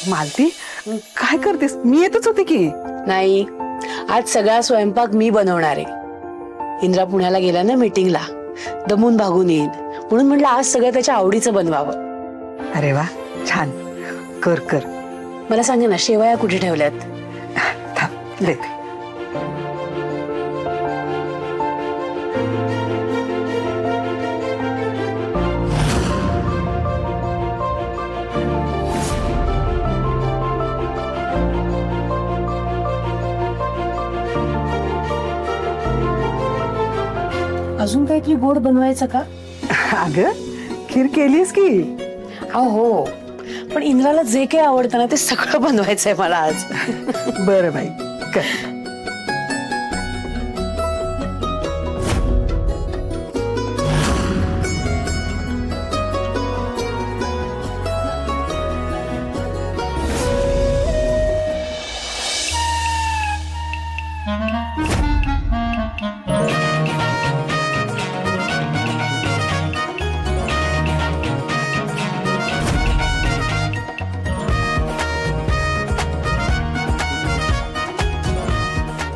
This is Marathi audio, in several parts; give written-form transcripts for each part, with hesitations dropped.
मालती काय करतेस? मी येतच होते की. नाही, आज सगळा स्वयंपाक मी बनवणार आहे. इंद्रा पुण्याला गेला ना मीटिंगला, दमून भागून येईल म्हणून म्हटलं आज सगळं त्याच्या आवडीचं बनवावं. अरे वा, छान. कर कर. मला सांगा ना, शेवया कुठे ठेवल्यात? थांब, देते. अजून काहीतरी गोड बनवायचं का? अगं, खीर केलीस की. हो, पण इंद्राला जे काही आवडतं ना ते सगळं बनवायचंय मला आज. बरं बाई, कर.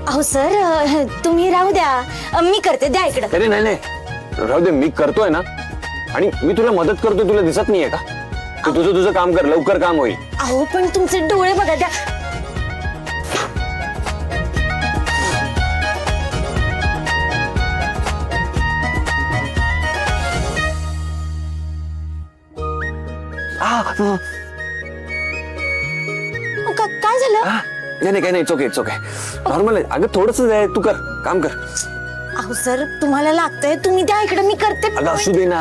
अहो सर, तुम्ही राहू द्या, मी करते, द्या इकडं. अरे नाही नाही, राहू दे, मी करतोय ना. आणि मी तुला मदत करतोय, तुला दिसत नाहीये का? तू तुझं तुझं काम कर, लवकर काम होईल. अहो पण तुमचे डोळे बघा, द्या. काय झालं? नाही नाही, काही नाही, इट्स ओके. नॉर्मल आहे. अगं थोडस आहे, तू कर, काम कर. अहो सर, तुम्हाला लागतंय, तुम्ही द्या इकडं, मी करते. अगं असू दे ना,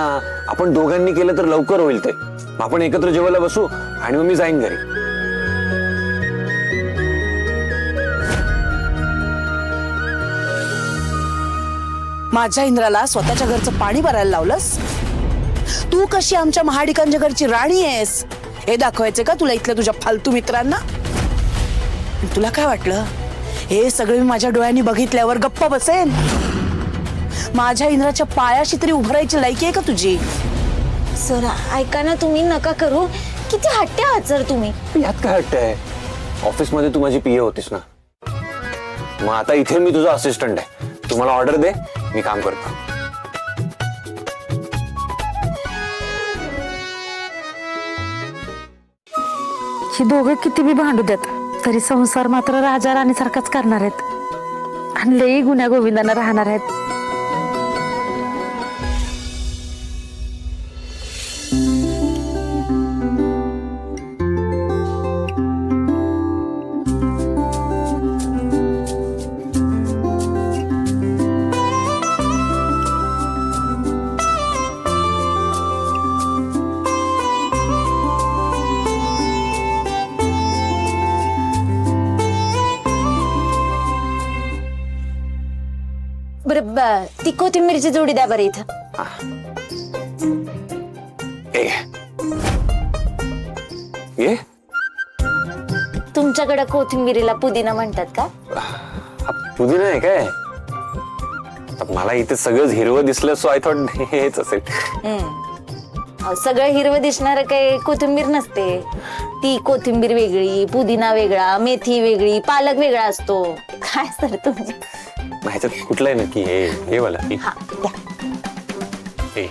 आपण दोघांनी केलं तर लवकर होईल ते. मग आपण एकत्र जेवायला बसू आणि मग मी जाईन घरी. माझ्या इंद्राला स्वतःच्या घरचं पाणी भरायला लावलंस? तू कशी आमच्या महाडिकांच्या घरची राणी आहेस हे दाखवायचे का तुला इथल्या तुझ्या फालतू मित्रांना? तुला काय वाटलं हे सगळं मी माझ्या डोळ्यांनी बघितल्यावर गप्प बसेन? माझ्या इंद्राच्या पायाशी तरी उभरायची लायकी आहे का तुझी? सर ऐका ना, तुम्ही नका करू. किती हट्टे आहात सर तुम्ही. यात काय हट्ट आहे? ऑफिस मध्ये तू माझी पीए होतीस ना, मग आता इथे मी तुझा असिस्टंट आहे. तू मला ऑर्डर दे, मी काम करतो. ही दोघं किती बी भांडू देत तरी संसार मात्र राजा राणी सारखाच करणार आहेत आणि लई गुन्ह्या गोविंदानं राहणार आहेत. बरं, ती कोथिंबीरची जोडी द्या बरं इथं. ये, तुमच्याकडे कोथिंबीरीला पुदिना म्हणतात का? हा पुदिना आहे काय? आता मला इथे सगळंच हिरवं दिसलं, सो आय थॉट हेच असेल. अहो, सगळं हिरवं दिसणार काही कोथिंबीर नसते. ती कोथिंबीर वेगळी, पुदिना वेगळा, मेथी वेगळी, पालक वेगळा असतो. काय सर तुम्ही? ह्याच्यात कुठलं आहे नक्की? हे वाला? हा द्या. हे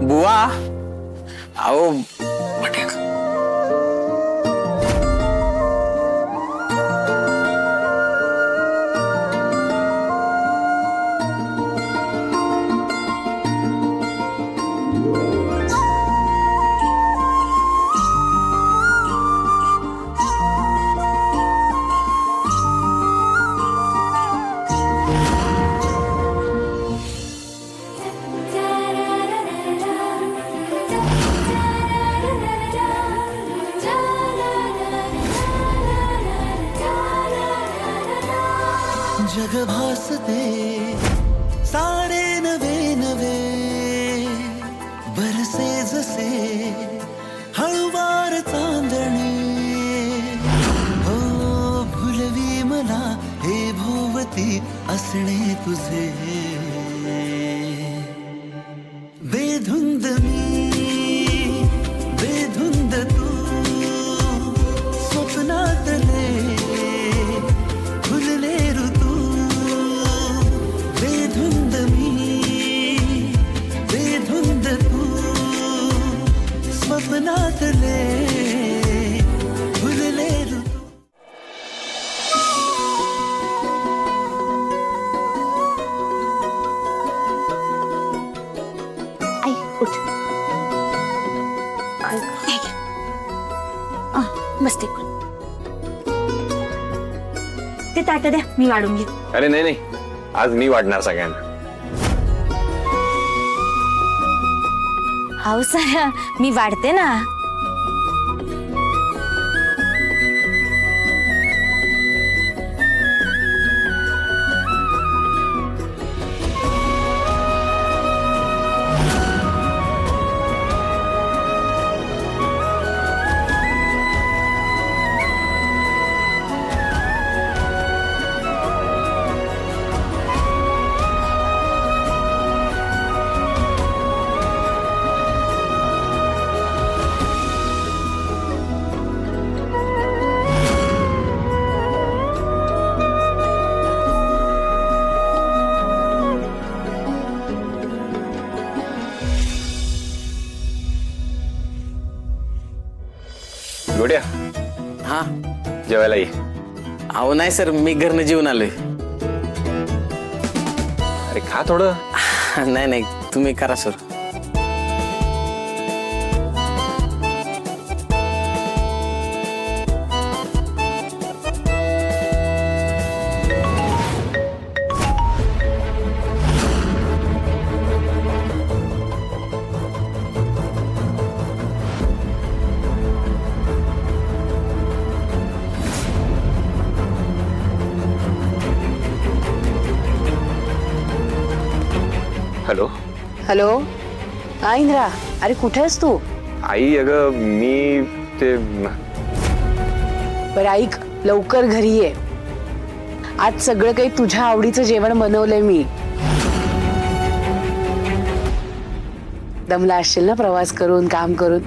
बुवा, अहो दिसणे तुझे बेधुंद मी बेधुंद तू स्वप्नातले खुलले ऋतू बेधुंद मी बेधुंद तू स्वप्नातले खुलले ऋतू. आई उठ. बसते ते ताट द्या मी वाढून घे. अरे नाही नाही, आज मी वाढणार सगळ्यांना. हाव सर मी वाढते ना. गोड्या, हा जेवायला ये. अहो नाही सर, मी घरनं जेवून आलोय. अरे खा थोडं. नाही नाही, तुम्ही करा सर. हॅलो. हॅलो. हा इंद्रा, अरे कुठे आहेस तू? आई अगं मी ते बरं ऐक, लवकर घरी ये. आज सगळं काही तुझ्या आवडीचं जेवण बनवलंय मी. दमला असशील ना प्रवास करून, काम करून.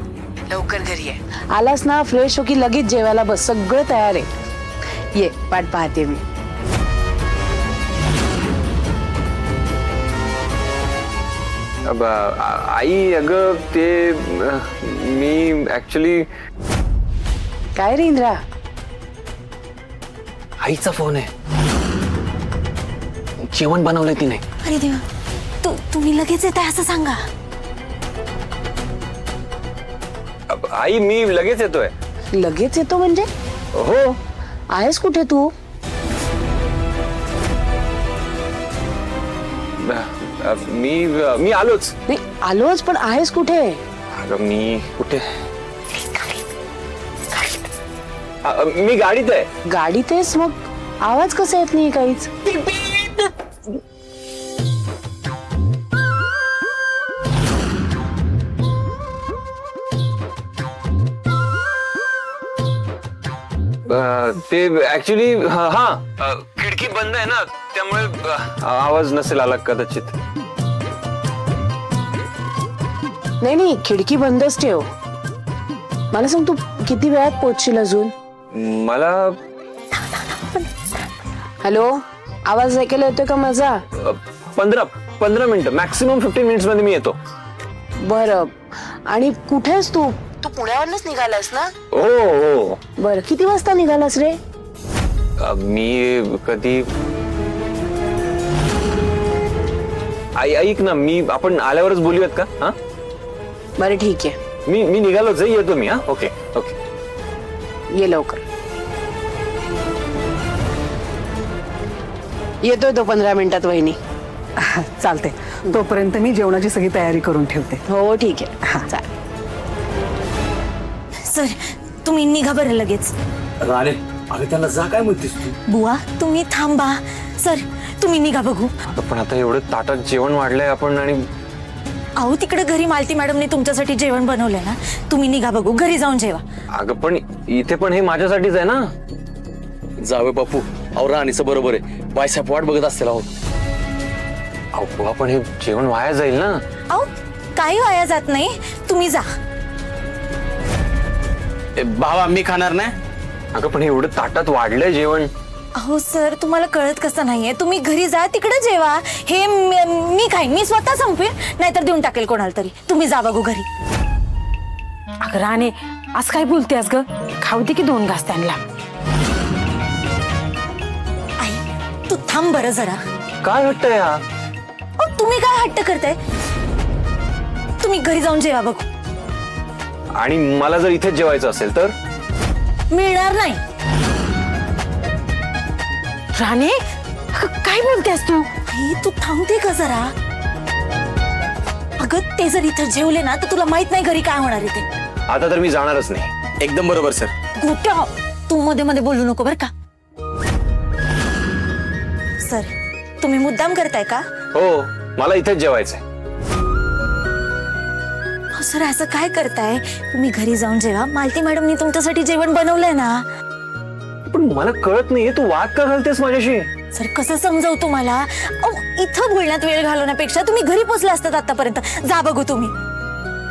लवकर घरी ये. आलास ना फ्रेश हो की लगेच जेवायला बस. सगळं तयार आहे. ये, वाट पाहते मी. आई अगं ते मी ऍक्च्युली. काय रे इंद्रा? आईचा फोन आहे. जेवण बनवलंय तिने. अरे देवा, तुम्ही लगेच येत आहे असं सांगा. आई मी लगेच येतोय. लगेच येतो म्हणजे? हो. आहेस कुठे तू? मी आलोच. नाही आलोच, पण आहेस कुठे? अगं मी कुठे. मी गाडीत आहे. गाडीत आहेस, मग आवाज कसा येत नाही काहीच? ते ऍक्च्युली हा खिडकी बंद आहे ना, त्यामुळे आवाज नसेल आला कदाचित. नाही खिडकी बंदच ठेव. मला सांग, तू किती वेळात पोहोचशील अजून? मला हॅलो, आवाज ऐकायला येतोय का माझा? 15 मिनिटं, मॅक्सिमम 15 मिनिट्स मध्ये मी येतो. बरं, आणि कुठेस तू? तू पुण्यावरनच निघालास ना? हो हो. बरं, किती वाजता निघालास रे? मी कधी. आई ऐक ना, आपण आल्यावरच बोलूयात का? हा बरं ठीक आहे. मी निघालोच आहे, येतो मी. हा ओके ओके. ये लवकर. येतोय तो 15 मिनिटात वहिनी. चालते. तोपर्यंत मी जेवणाची सगळी तयारी करून ठेवते. हो ठीक आहे. चालेल. सर तुम्ही निघा बरं लगेच. अरे अरे त्याला जा काय म्हणतेस तू? बुवा तुम्ही थांबा. सर तुम्ही निघा बघू. पण आता एवढं ताटात जेवण वाढलंय आपण. आणि अहो तिकडे घरी मालती मॅडमने तुमच्यासाठी जेवण बनवलंय ना, तुम्ही निघा बघू, घरी जाऊन जेवा. अगं पण इथे पण हे माझ्यासाठीच आहे ना. जावे बापू, अहो राणीचं बरोबर आहे, बायसाहेब वाट बघत असतील अहो. अहो बुवा, पण हे जेवण वाया जाईल ना. अहो काही वाया जात नाही, तुम्ही जा. भावा मी खाणार नाही. अगं पण एवढं ताटात वाढलंय जेवण. अहो सर, तुम्हाला कळत कसं नाहीये, तुम्ही घरी जा, तिकडे जेवा. हे मी खाईन, मी स्वतः संपवेन, नाहीतर देऊन टाकेल कोणाला तरी. तुम्ही जा बघू घरी. अगं राणे, आज काय बोलतेस ग? खाऊ दे की 2 घास त्यांना. आई तू थांब बरं जरा. काय वाटतंय हा? अहो तुम्ही काय हट्ट करताय? तुम्ही घरी जाऊन जेवा बघू. आणि मला जर इथेच जेवायचं असेल तर? मिळणार नाही. राणे, अगं काय बोलतेस तू? आई तू थांबते का जरा? अगं ते जर इथं जेवले ना तर तुला माहित नाही घरी काय होणार आहे ते. आता तर मी जाणारच नाही. एकदम बरोबर सर. गोट्या, तू मध्ये मध्ये बोलू नको बर का. सर तुम्ही मुद्दाम करताय का? हो, मला इथेच जेवायचंय. अहो, सर असं काय करताय? तुम्ही घरी जाऊन जेवा. मालती मॅडमनी तुमच्यासाठी जेवण बनवलंय ना. पण मला कळत नाहीये, तू वाद का घालतेस माझ्याशी? सर कसं समजावू तुम्हाला? अहो इथं बोलण्यात वेळ घालवण्यापेक्षा तुम्ही घरी पोचला असतात आतापर्यंत. जा बघू तुम्ही.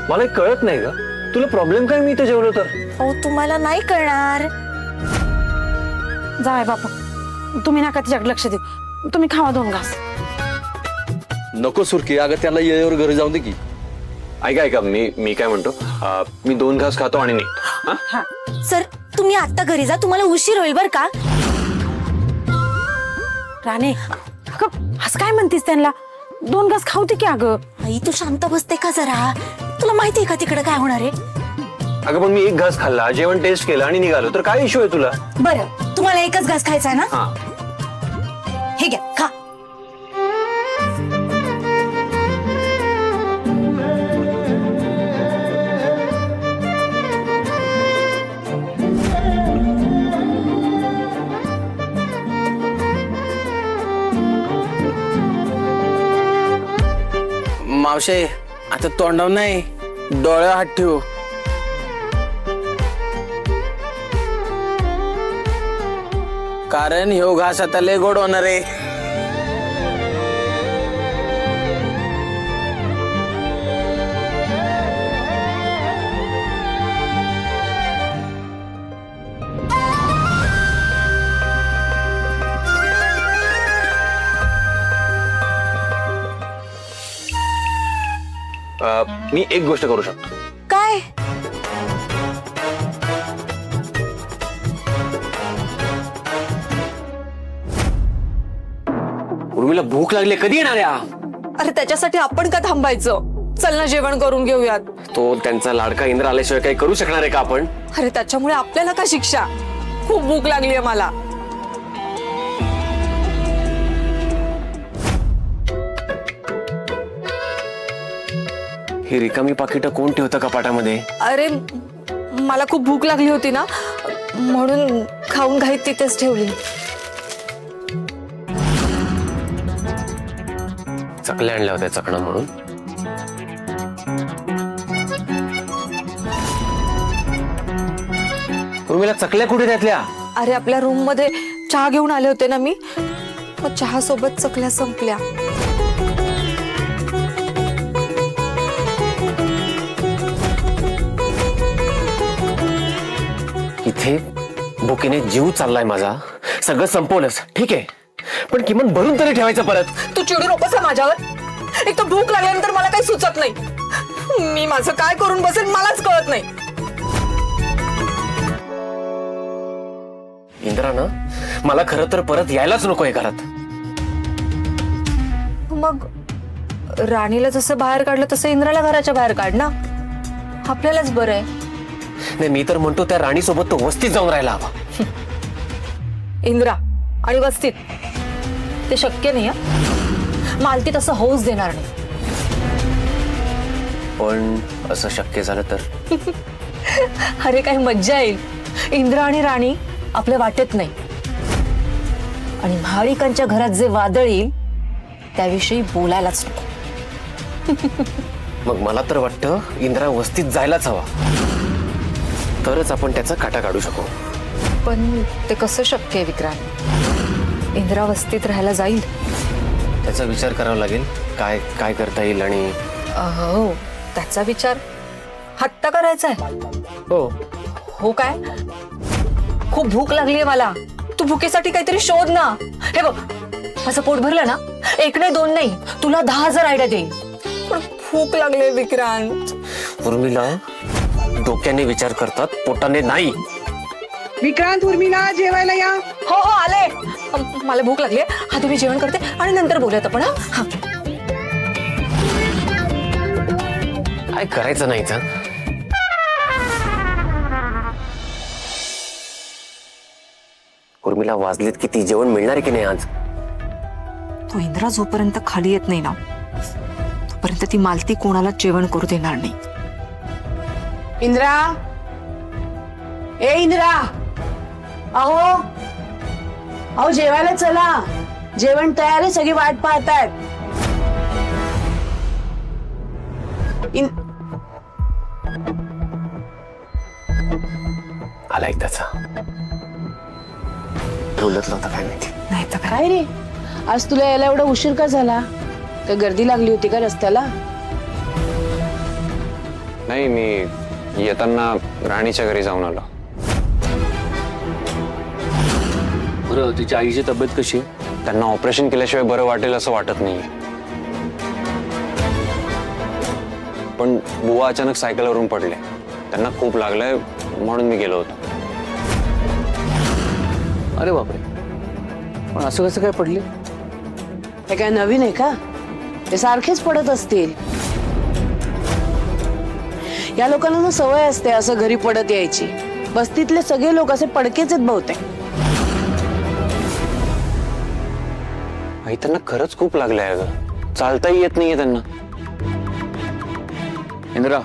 मला हे कळत नाही ग, तुला प्रॉब्लेम काय मी इथे जेवलो तर? अहो तुम्हाला नाही कळणार. जाय बापू, तुम्ही नका तिच्याकडे लक्ष देऊ. तुम्ही खावा 2 घास. नको सुरकी, अगं त्याला येळेवर घरी जाऊन दे की. ऐका मी काय म्हणतो, मी 2 घास खातो आणि निघतो. हा? सर तुम्ही आता घरी जा, तुम्हाला उशीर होईल बर का. राणे, अगं आज काय म्हणतीस त्यांना? 2 घास खाऊ दे की अगं. आई तू शांत बसते का जरा? तुला माहितीये का तिकडे काय होणार आहे? अगं पण मी 1 घास खाल्ला, जेवण टेस्ट केलं आणि निघालो, तर काय इश्यू आहे तुला? बरं तुम्हाला एकच घास खायचा आहे ना? हा. हे घ्या खा. मावशे आता तोंडाव नाही, डोळ्या हात ठेवू. कारण ह्यो घास आता लय गोड होणार आहे. मी एक गोष्ट करू शकतो. काय? उर्मिला भूक लागली, कधी येणार या? अरे त्याच्यासाठी आपण का थांबायचं? चल ना जेवण करून घेऊयात. तो त्यांचा लाडका इंद्र आल्याशिवाय काही करू शकणार आहे का आपण? अरे त्याच्यामुळे आपल्याला का शिक्षा? खूप भूक लागली आहे मला. ही रिकामी पाकिटं कोण ठेवतं कपाटामध्ये? अरे मला खूप भूक लागली होती ना, म्हणून खाऊन घाईत तिथेच ठेवली. चकल्या आणल्या होत्या चकणं म्हणून. उर्मिला चकल्या कुठे त्यातल्या? अरे आपल्या रूम मध्ये चहा घेऊन आले होते ना मी, मग चहा सोबत चकल्या संपल्या. इथे भुकीने जीव चाललाय माझा. सगळं संपवलंस ठीक आहे, पण किमान भरून तरी ठेवायचं परत. तू चिडू नकोस का माझ्यावर? एक तर भूक लागल्यानंतर मला काही सुचत नाही. मी माझं काय करून बसेल मलाच कळत नाही. इंद्रानं मला खरं तर परत यायलाच नकोय घरात. मग राणीला जसं बाहेर काढलं तसं इंद्राला घराच्या बाहेर काढ ना, आपल्यालाच बरं आहे. नाही, मी तर म्हणतो त्या राणी सोबत तो वस्तीत जाऊन राहायला हवा. इंद्रा आणि वस्तीत ते शक्य नाही. मालती तसं होऊच देणार नाही. पण असं शक्य झालं तर? अरे काही मज्जा येईल. इंद्र आणि राणी आपल्या वाटेत नाही, आणि महाडिकांच्या घरात जे वादळ येईल त्याविषयी बोलायलाच नको. मग मला तर वाटतं इंद्रा वस्तीत जायलाच हवा, तरच आपण त्याचा काटा काढू शकू. पण ते कसं शक्य आहे विक्रांत? इंदिरा वस्तीत राहायला जाईल. त्याचा विचार करावा लागेल काय काय करता येईल. आणि हो, त्याचा विचार हट्ट करायचा आहे. हो हो काय? खूप भूक लागलीये मला. तू भुकेसाठी काहीतरी शोध ना. हे बघ, माझं पोट भरलं ना, 1 नाही 2 नाही, तुला 10,000 आयडिया देईल. पण भूक लागली विक्रांत. उर्मिला, डोक्याने विचार करतात, पोटाने नाही. विक्रांत, उर्मिला, जेवायला या. हो हो आले. मला भूक लागली. हा, तुम्ही जेवण करते आणि नंतर बोलूयात आपण. हा, काय करायचं नाही तर. उर्मिला, वाजलेत किती? जेवण मिळणार की नाही आज? तो इंदिरा जोपर्यंत खाली येत नाही ना, तोपर्यंत ती मालती कोणाला जेवण करू देणार नाही. इंदिरा, ए इंदिरा, अहो अहो जेवायला चला. जेवण तयार आहे, सगळी वाट पाहतायत. आला एकदाचा. बोलत नव्हता काय माहिती. नाही तर काय. काय रे, आज तुला यायला एवढा उशीर का झाला? काय गर्दी लागली होती का रस्त्याला? नाही, मी येताना राणीच्या घरी जाऊन आलो. बरं, तिच्या आईची तब्येत कशी आहे? त्यांना ऑपरेशन केल्याशिवाय बरं वाटेल असं वाटत नाही. पण बुवा अचानक सायकलवरून पडले. त्यांना खूप लागलंय म्हणून मी गेलो होतो. अरे बापरे, पण असं कसं काय पडले? हे काय नवीन आहे का? ते सारखेच पडत असतील. या लोकांना ना सवय असते असं घरी पडत यायची. बस्तीतले सगळे लोक असे पडकेच आहेत बहुतेक. आई, त्यांना खरंच खूप लागलंय अगं. चालताही येत नाहीये त्यांना. इंदिरा,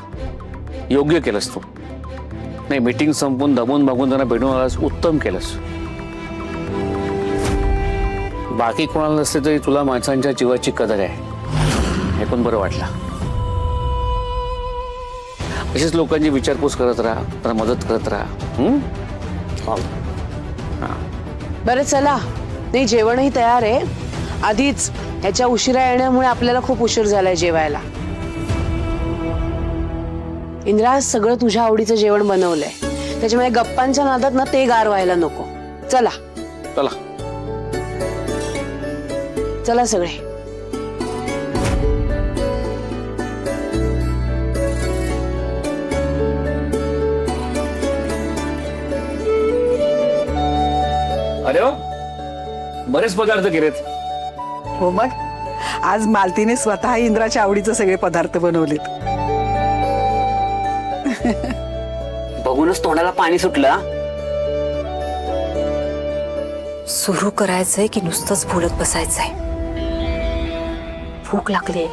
योग्य केलंस तू. नाही, मीटिंग संपून दमून भागून त्यांना भेटून आलास, उत्तम केलंस. बाकी कोणाला नसते तरी तुला माणसांच्या जीवाची कदर आहे, हे पण बरं वाटलं. अशीच लोकांची विचारपूस करत राहा, त्यांना मदत करत राहा. बरं चला. नाही, जेवणही तयार आहे. आधीच ह्याच्या उशिरा येण्यामुळे आपल्याला खूप उशीर झालाय जेवायला. इंदिरा, आज सगळं तुझ्या आवडीचं जेवण बनवलंय, त्याच्यामुळे गप्पांच्या नादात ना ते गार व्हायला नको. चला चला. चला सगळे. अरे हो, बरेच पदार्थ केलेत. हो मग, आज मालतीने स्वतः इंद्राच्या आवडीचे सगळे पदार्थ बनवलेत. बघूनच तोंडाला पाणी सुटलं. सुरू करायचंय की नुसतंच बोलत बसायचंय? भूक लागली.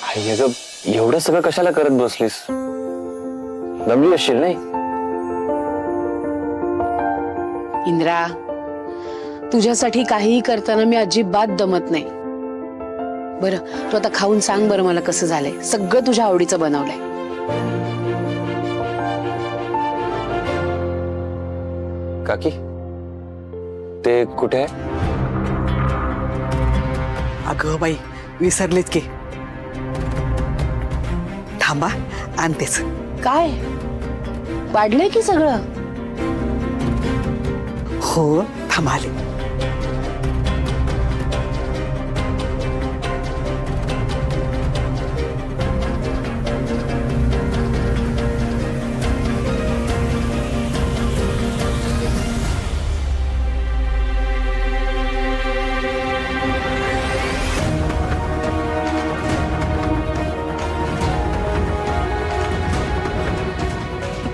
आई, अगं एवढं सगळं कशाला करत बसलीस? दमली असशील नाही? इंदिरा, तुझ्यासाठी काहीही करताना मी अजिबात दमत नाही. बरं, तू आता खाऊन सांग बरं मला कसं झालंय. सगळं तुझ्या आवडीचं बनवलंय. काकी, ते कुठे आहे? अगं बाई, विसरलेच की. थांबा, आणतेच. काय वाढलंय की सगळं? हो, थांबाले.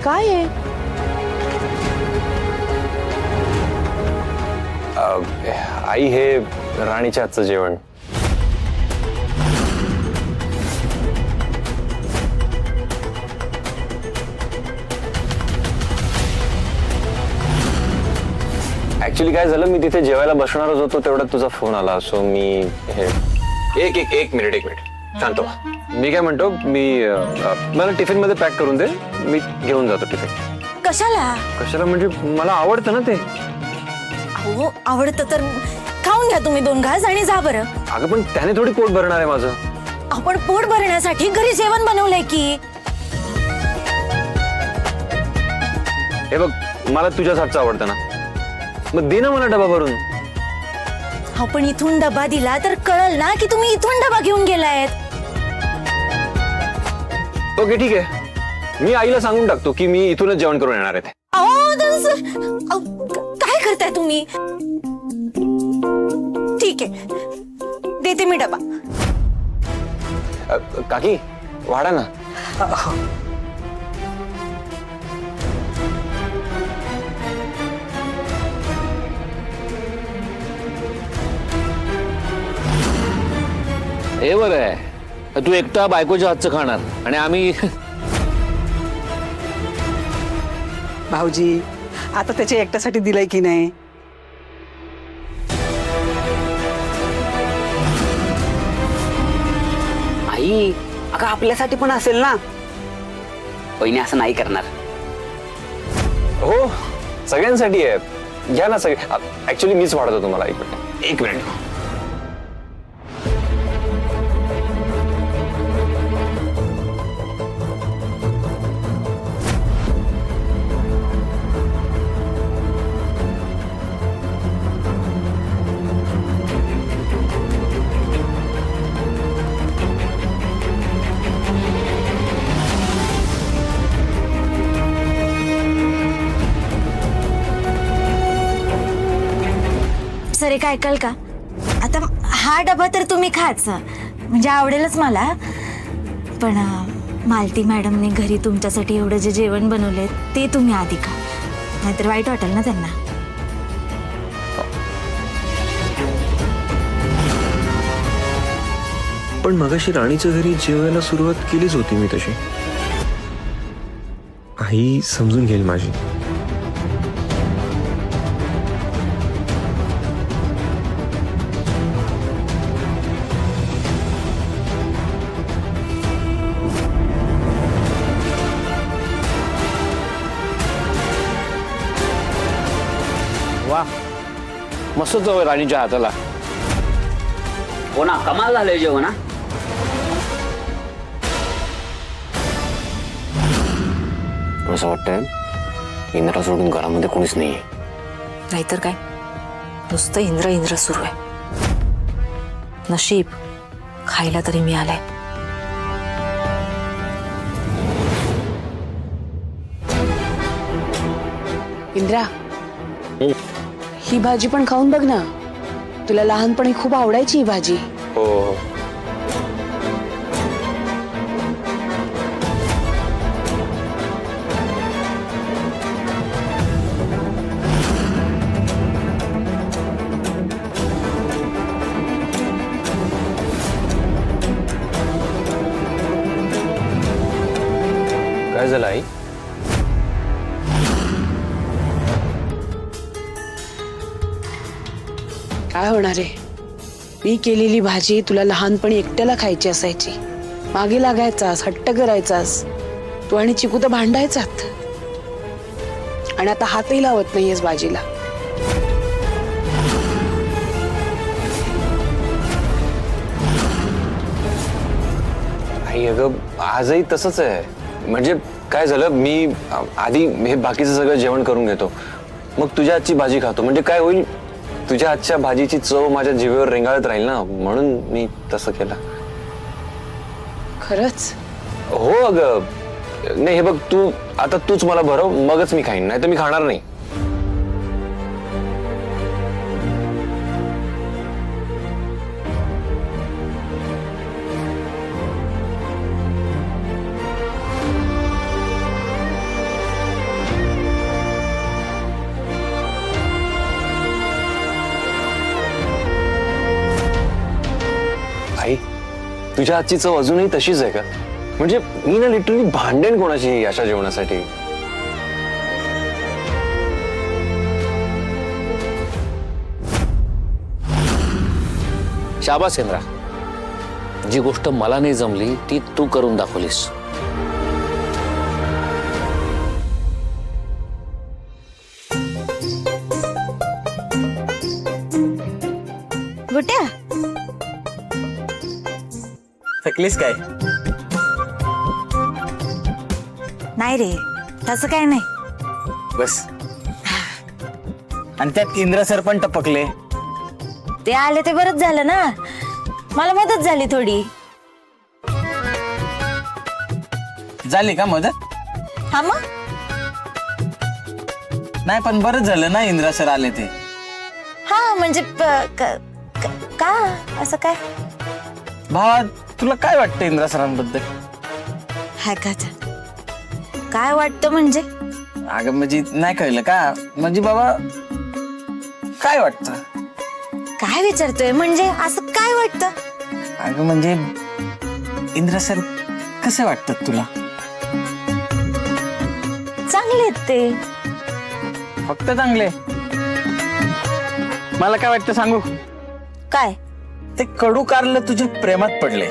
काय आहे? आई, हे राणीच्या हातचं जेवण. ऍक्च्युली काय झालं, मी तिथे जेवायला बसणारच होतो तेवढ्यात तुझा फोन आला. सो मी हे एक मिनिट शांत व्हा. मी काय म्हणतो, मला टिफिन मध्ये पॅक करून दे, मी घेऊन जातो टिफिन. कशाला? कशाला म्हणजे मला आवडतं ना ते. अहो आवडतं तर खाऊन घ्या तुम्ही 2 घास आणि जा बरं. अगं पण त्याने थोडी पोट भरणार आहे माझं. आपण पोट भरण्यासाठी घरी जेवण बनवलंय की. हे बघ मला तुझ्याच हातचं आवडतं ना, मग दे ना मला डबा भरून. आपण इथून डबा दिला तर कळल ना की तुम्ही इथून डबा घेऊन गेलायत. ओके ठीक आहे, मी आईला सांगून टाकतो की मी इथूनच जेवण करून येणार आहे. काय करताय तुम्ही? ठीक आहे, देते मी डबा. काकी वाढा ना. हे बरं आहे, तू एकटा बायकोच्या हातचं खाणार आणि आम्ही. भाऊजी आता त्याच्या एकट्यासाठी दिलंय की नाही? आई अगं आपल्यासाठी पण असेल ना. वहिनी असं नाही करणार. हो सगळ्यांसाठी आहे, घ्या ना सगळे. ऍक्च्युली मीच वाढतो तुम्हाला. एक मिनिट. सर एक ऐकाल का? आता हा डबा तर तुम्ही खाच, म्हणजे आवडेलच मला. पण मालती मॅडमने घरी तुमच्यासाठी एवढं जे जेवण बनवलंय ते तुम्ही आधी खा, नाहीतर वाईट वाटेल ना त्यांना. पण मगाशी राणीच्या घरी जेवायला सुरुवात केलीच होती मी तशी. आई समजून घेईल माझी. वा मस्त चव आहे राणीच्या हाताला. हो ना, कमाल झालंय जेवण. असं वाटतंय इंद्रा सोडून घरामध्ये कोणीच नाहीये. नाहीतर काय, नुसतं इंद्र इंद्र सुरू आहे. नशीब खायला तरी मिळालंय. इंद्रा ही भाजी पण खाऊन बघ ना. तुला लहानपणी खूप आवडायची ही भाजी. हो काय झालं आई? काय होणार आहे? मी केलेली भाजी तुला लहानपणी एकट्याला खायची असायची. मागे लागायचास, हट्ट करायचास. तू आणि चिकू तर भांडायचात, आणि आता हातही लावत नाहीयेस भाजीला. आई अगं आजही तसंच आहे. म्हणजे काय झालं, मी आधी हे बाकीचं सगळं जेवण करून घेतो, मग तुझ्या हातची भाजी खातो. म्हणजे काय होईल, तुझ्या हातच्या भाजीची चव माझ्या जिभेवर रेंगाळत राहील ना, म्हणून मी तसं केलं. खरंच? हो अगं. नाही हे बघ, तू आता तूच मला भरव, मगच मी खाईन, नाही तर मी खाणार नाही. आई तुझ्या हातची चव अजूनही तशीच आहे का? म्हणजे मी ना लिटरली भांडेन कोणाची अशा जेवणासाठी. शाबास इंद्रा, जी गोष्ट मला नाही जमली ती तू करून दाखवलीस. थकलीस काय? नाही रे, तसं काय नाही. बस. आणि त्यात इंद्र सर पण टपकले. ते आले ते बरंच झालं ना, मला मदत झाली थोडी. झाली का मदत? हा मग नाही पण बरंच झालं ना इंद्र सर आले ते. हा म्हणजे का असं काय? भावा तुला काय वाटतं इंद्रा सरांबद्दल? हाय का? काय वाटतं म्हणजे? अगं म्हणजे नाही कळलं का? म्हणजे बाबा काय वाटतं? काय विचारतोय म्हणजे असं काय वाटतं? अगं म्हणजे इंद्रा सर कसे वाटतात तुला? चांगले आहेत ते. फक्त चांगले? मला काय वाटतं सांगू? काय? ते कडू कारलं तुझ्या प्रेमात पडले.